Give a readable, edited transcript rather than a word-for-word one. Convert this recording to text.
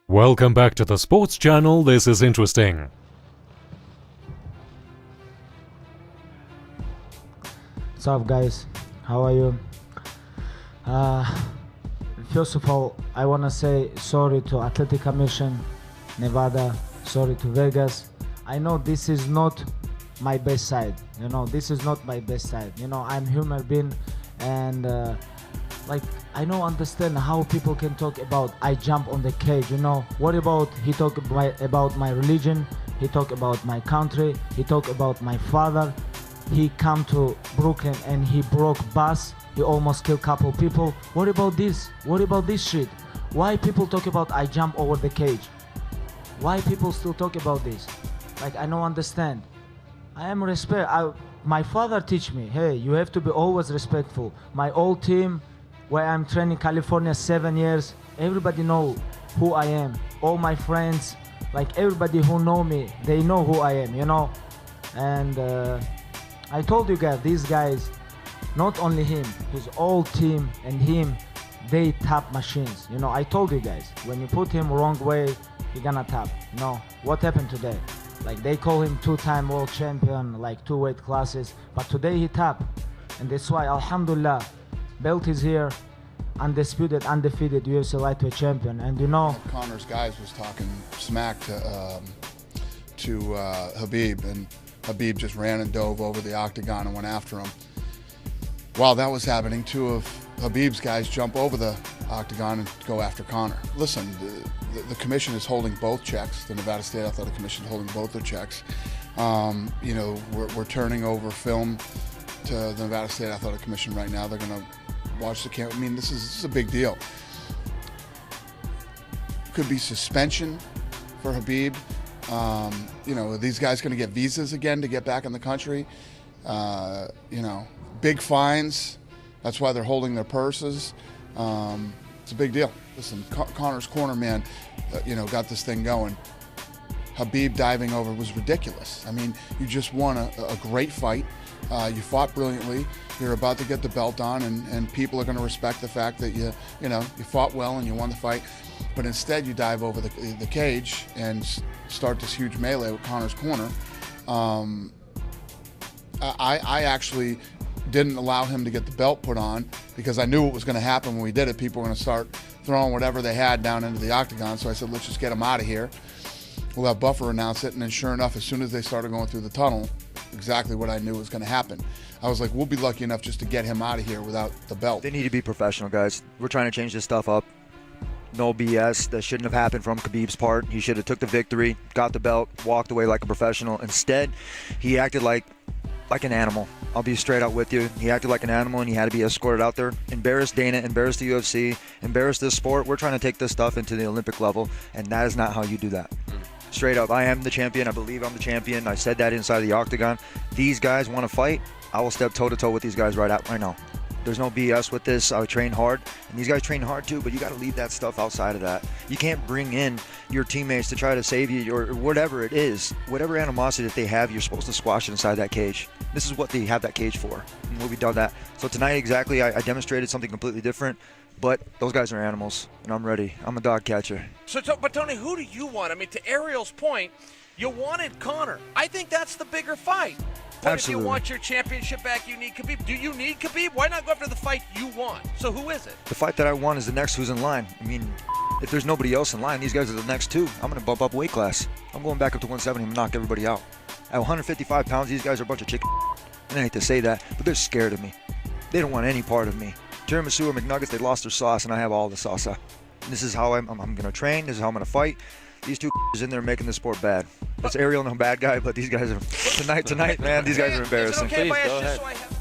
Welcome back to the sports channel. This is interesting. What's up, guys? How are you? First of all, I want to say sorry to Athletic Commission, Nevada, sorry to Vegas. I know this is not my best side. This is not my best side. I'm human being, and I don't understand how people can talk about I jump on the cage. What about he talk about my religion? He talk about my country. He talk about my father. He come to Brooklyn and he broke bus. He almost killed couple people. What about this? What about this shit? Why people talk about I jump over the cage? Why people still talk about this? I don't understand. I am respect. My father teach me, hey, you have to be always respectful. My old team, where I'm training California 7 years, everybody know who I am. All my friends, everybody who know me, they know who I am, And I told you guys, these guys, not only him, his whole team and him, they tap machines. I told you guys, when you put him wrong way, he gonna tap. What happened today? They call him two-time world champion, 2 weight classes, but today he tap. And that's why, alhamdulillah, belt is here, undisputed, undefeated UFC lightweight champion. And Conor's guys was talking smack to Khabib, and Khabib just ran and dove over the octagon and went after him. While that was happening, 2 of Khabib's guys jump over the octagon and go after Conor. Listen, the commission is holding both checks. The Nevada State Athletic Commission is holding both their checks. We're turning over film to the Nevada State Athletic Commission right now. They're going to watch the camera. I mean, this is a big deal. Could be suspension for Khabib. Are these guys going to get visas again to get back in the country? Big fines. That's why they're holding their purses. It's a big deal. Listen, Conor's corner man, got this thing going. Khabib diving over was ridiculous. I mean, you just won a great fight. You fought brilliantly. You're about to get the belt on, and people are going to respect the fact that you fought well and you won the fight. But instead, you dive over the cage and start this huge melee with Conor's corner. I actually didn't allow him to get the belt put on because I knew what was going to happen when we did it. People were going to start throwing whatever they had down into the octagon. So I said, let's just get him out of here. We'll have Buffer announce it. And then sure enough, as soon as they started going through the tunnel, exactly what I knew was going to happen. I was like, we'll be lucky enough just to get him out of here without the belt. They need to be professional, guys. We're trying to change this stuff up. No BS. That shouldn't have happened from Khabib's part. He should have took the victory, got the belt, walked away like a professional. Instead, he acted like an animal. I'll be straight out with you. He acted like an animal, and he had to be escorted out there. Embarrassed Dana, embarrassed the UFC, embarrassed this sport. We're trying to take this stuff into the Olympic level, and that is not how you do that. Straight up, I am the champion. I believe I'm the champion. I said that inside the octagon. These guys want to fight. I will step toe-to-toe with these guys right now. There's no BS with this. I train hard, and these guys train hard too, but you got to leave that stuff outside of that. You can't bring in your teammates to try to save you or whatever it is. Whatever animosity that they have, you're supposed to squash it inside that cage. This is what they have that cage for, and we'll be done that. So tonight, exactly, I demonstrated something completely different, but those guys are animals, and I'm ready. I'm a dog catcher. But Tony, who do you want? I mean, to Ariel's point, you wanted Conor. I think that's the bigger fight. But Absolutely. If you want your championship back, you need Khabib. Do you need Khabib? Why not go after the fight you want? So who is it? The fight that I want is the next who's in line. I mean, if there's nobody else in line, these guys are the next 2. I'm going to bump up weight class. I'm going back up to 170 and knock everybody out. At 155 pounds, these guys are a bunch of chicken. And I hate to say that, but they're scared of me. They don't want any part of me. Tiramisu or McNuggets, they lost their sauce, and I have all the salsa. This is how I'm going to train. This is how I'm going to fight. These 2 is in there making the sport bad. That's Ariel, no bad guy, but these guys are tonight, man. These guys are embarrassing. Is it okay if I Please ask go just ahead. so I have